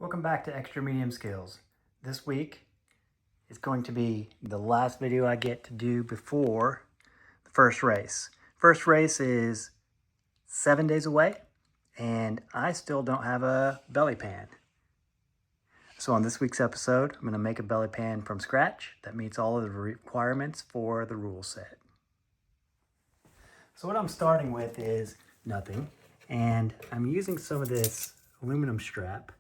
Welcome back to Extra Medium Skills. This week is going to be the last video I get to do before the first race. First race is 7 days away, and I still don't have a belly pan. So on this week's episode, I'm going to make a belly pan from scratch that meets all of the requirements for the rule set. So what I'm starting with is nothing, and I'm using some of this aluminum strap.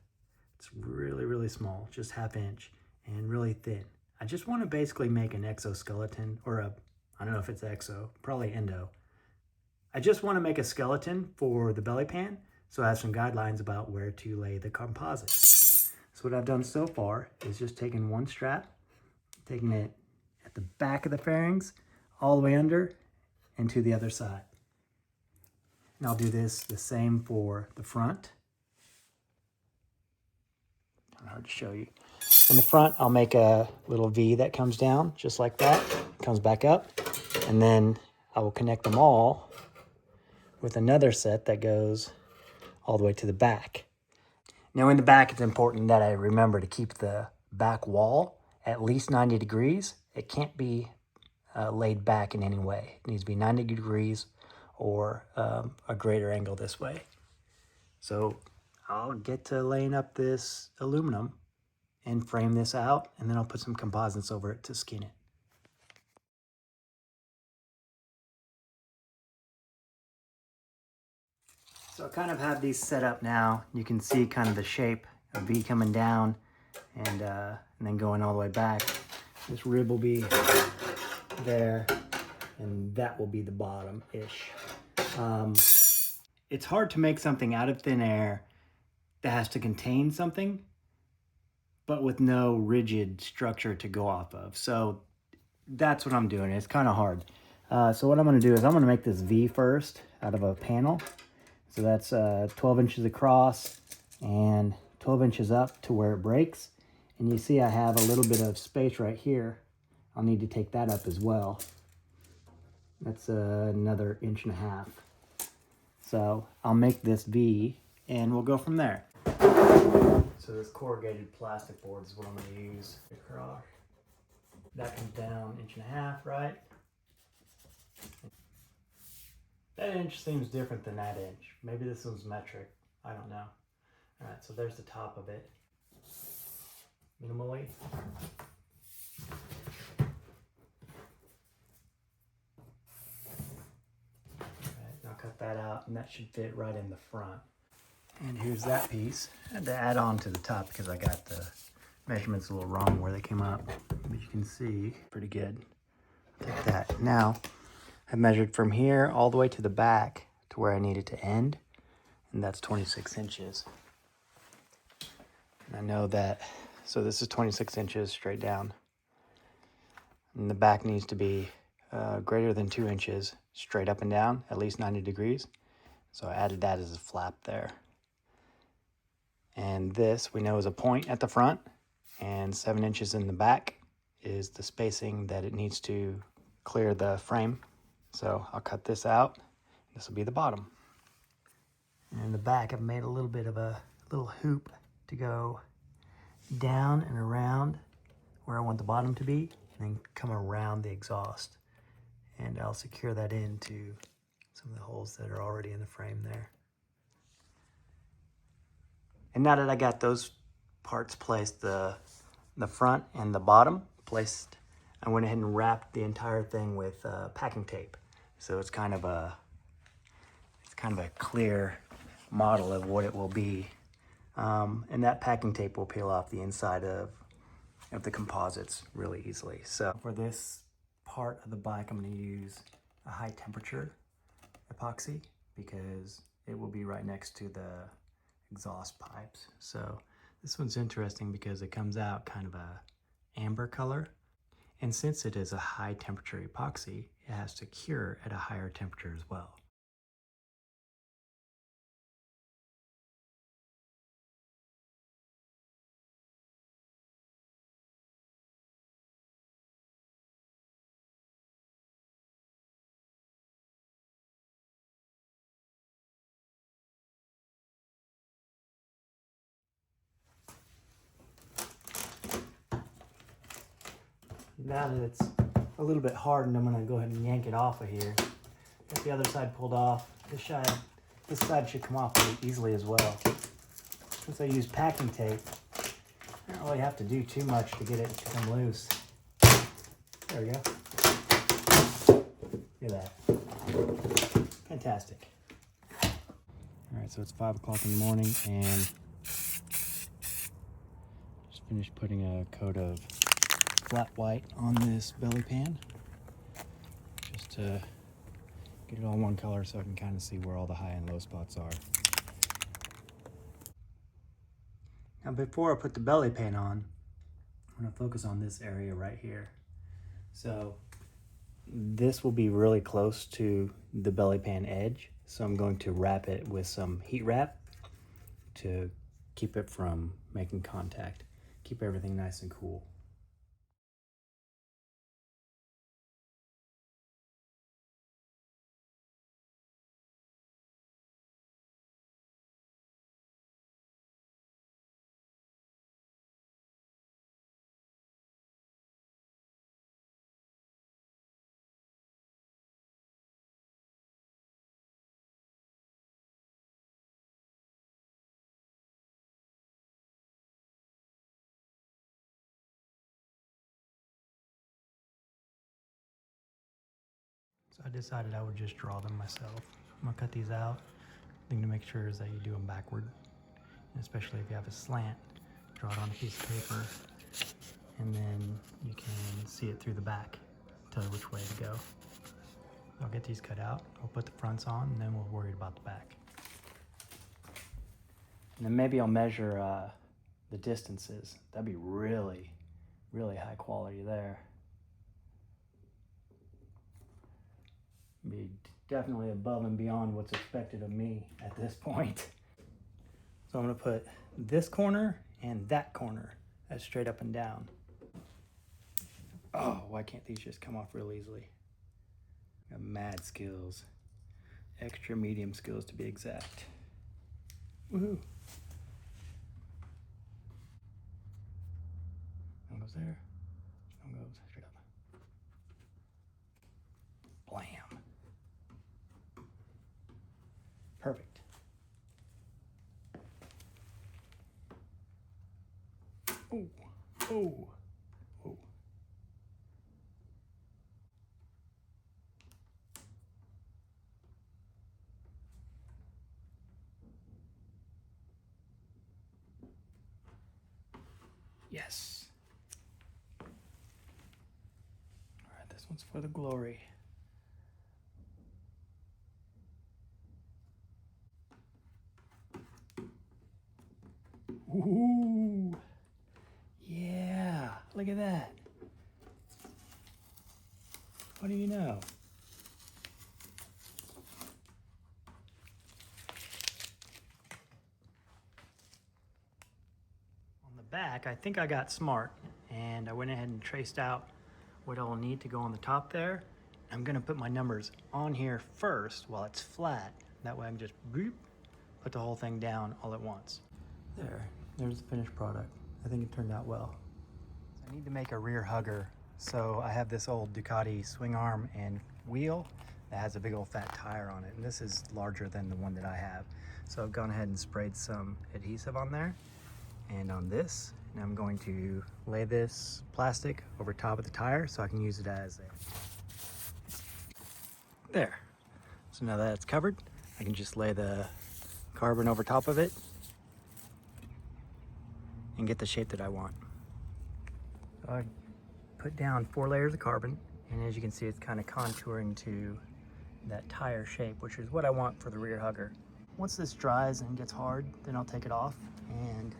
It's really small, just 1/2 inch and really thin. I just want to basically make an exoskeleton, or I don't know if it's exo, probably endo. I just want to make a skeleton for the belly pan, so I have some guidelines about where to lay the composites. So what I've done so far is just taking one strap, taking it at the back of the fairings, all the way under and to the other side. And I'll do this the same for the front. Hard to show you. In the front, I'll make a little V that comes down just like that, comes back up, and then I will connect them all with another set that goes all the way to the back. Now in the back, it's important that I remember to keep the back wall at least 90 degrees. It can't be laid back in any way. It needs to be 90 degrees or a greater angle this way. So I'll get to laying up this aluminum and frame this out, and then I'll put some composites over it to skin it. So I kind of have these set up now. You can see kind of the shape of V coming down and then going all the way back. This rib will be there, and that will be the bottom-ish. It's hard to make something out of thin air that has to contain something, but with no rigid structure to go off of. So that's what I'm doing. It's kind of hard. So what I'm going to do is I'm going to make this V first out of a panel. So that's 12 inches across and 12 inches up to where it breaks. And you see I have a little bit of space right here. I'll need to take that up as well. That's another 1.5 inches. So I'll make this V and we'll go from there. So this corrugated plastic board is what I'm going to use across. That comes down 1.5 inches, right? That inch seems different than that inch. Maybe this one's metric. I don't know. All right, so there's the top of it. Minimally. All right, I'll cut that out, and that should fit right in the front. And here's that piece. I had to add on to the top because I got the measurements a little wrong where they came up. But you can see, pretty good. Take that. Now, I measured from here all the way to the back to where I need it to end, and that's 26 inches. And I know that, so this is 26 inches straight down. And the back needs to be greater than 2 inches straight up and down, at least 90 degrees. So I added that as a flap there. And this we know is a point at the front, and 7 inches in the back is the spacing that it needs to clear the frame. So I'll cut this out. This will be the bottom. And in the back, I've made a little bit of a little hoop to go down and around where I want the bottom to be, and then come around the exhaust. And I'll secure that into some of the holes that are already in the frame there. And now that I got those parts placed, the front and the bottom placed, I went ahead and wrapped the entire thing with packing tape. So it's kind of a clear model of what it will be. And that packing tape will peel off the inside of the composites really easily. So for this part of the bike, I'm going to use a high temperature epoxy because it will be right next to the exhaust pipes. So this one's interesting because it comes out kind of a amber color. And since it is a high temperature epoxy, it has to cure at a higher temperature as well. Now that it's a little bit hardened, I'm gonna go ahead and yank it off of here. Get the other side pulled off. This side should come off pretty easily as well. Since I use packing tape, I don't really have to do too much to get it to come loose. There we go. Look at that. Fantastic. All right, so it's 5 o'clock in the morning and just finished putting a coat of flat white on this belly pan. Just to get it all one color so I can kind of see where all the high and low spots are. Now before I put the belly pan on, I'm going to focus on this area right here. So this will be really close to the belly pan edge, so I'm going to wrap it with some heat wrap to keep it from making contact, keep everything nice and cool. So I decided I would just draw them myself. I'm gonna cut these out. The thing to make sure is that you do them backward, and especially if you have a slant, draw it on a piece of paper, and then you can see it through the back, tell you which way to go. I'll get these cut out, I'll put the fronts on, and then we'll worry about the back. And then maybe I'll measure the distances. That'd be really, really high quality there. Be definitely above and beyond what's expected of me at this point. So I'm gonna put this corner and that corner as straight up and down. Oh, why can't these just come off real easily? Got mad skills. Extra medium skills to be exact. Woohoo. One goes there, one goes straight up. Blam. Perfect. Oh, oh, oh. Yes. All right, this one's for the glory. Ooh, yeah, look at that. What do you know? On the back, I think I got smart and I went ahead and traced out what I'll need to go on the top there. I'm gonna put my numbers on here first while it's flat. That way I can just boop, put the whole thing down all at once. There's the finished product. I think it turned out well. I need to make a rear hugger. So I have this old Ducati swing arm and wheel that has a big old fat tire on it. And this is larger than the one that I have. So I've gone ahead and sprayed some adhesive on there and on this. And I'm going to lay this plastic over top of the tire so I can use it as a... There. So now that it's covered, I can just lay the carbon over top of it and get the shape that I want. So I put down 4 layers of carbon, and as you can see, it's kind of contouring to that tire shape, which is what I want for the rear hugger. Once this dries and gets hard, then I'll take it off and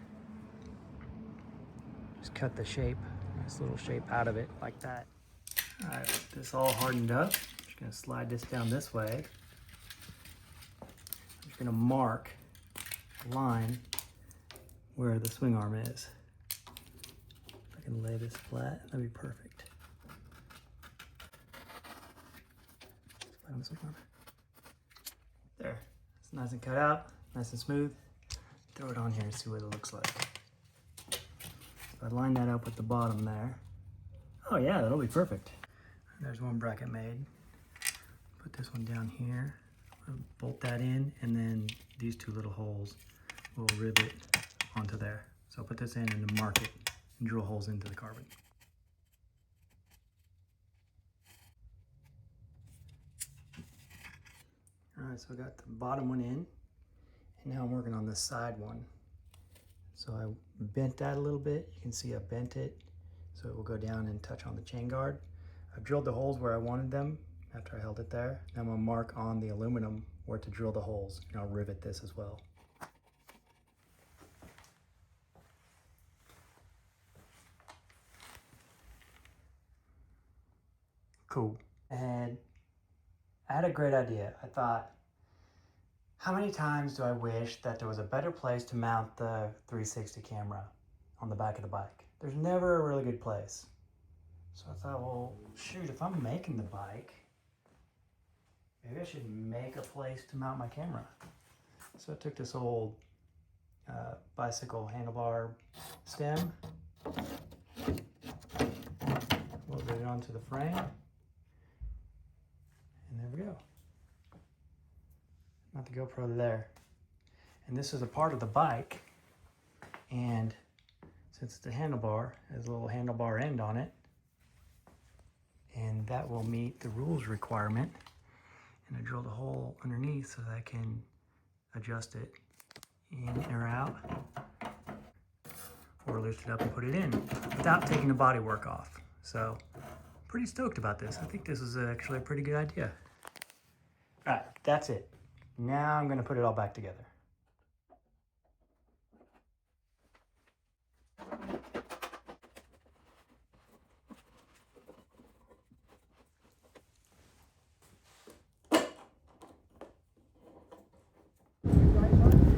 just cut the shape, nice little shape out of it like that. All right, this all hardened up. I'm just gonna slide this down this way. I'm just gonna mark a line where the swing arm is. If I can lay this flat, that'd be perfect. Flat on the swing arm. There, it's nice and cut out, nice and smooth. Throw it on here and see what it looks like. So I line that up with the bottom there. Oh yeah, that'll be perfect. There's one bracket made. Put this one down here, bolt that in, and then these two little holes will rivet onto there. So I'll put this in and then mark it and drill holes into the carbon. All right, so I got the bottom one in, and now I'm working on this side one. So I bent that a little bit. You can see I bent it so it will go down and touch on the chain guard. I've drilled the holes where I wanted them after I held it there. Now I'm gonna mark on the aluminum where to drill the holes, and I'll rivet this as well. Cool. And I had a great idea. I thought, how many times do I wish that there was a better place to mount the 360 camera on the back of the bike? There's never a really good place. So I thought, well, shoot, if I'm making the bike, maybe I should make a place to mount my camera. So I took this old bicycle handlebar stem, welded it onto the frame, and there we go. Not the GoPro there. And this is a part of the bike, and since it's a handlebar, there's a little handlebar end on it, and that will meet the rules requirement. And I drilled a hole underneath so that I can adjust it in or out, or lift it up and put it in without taking the bodywork off. So pretty stoked about this. I think this is actually a pretty good idea. All right, that's it. Now I'm gonna put it all back together.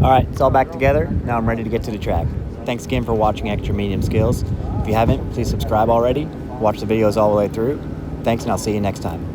All right, it's all back together. Now I'm ready to get to the track. Thanks again for watching Extra Medium Skills. If you haven't, please subscribe already. Watch the videos all the way through. Thanks, and I'll see you next time.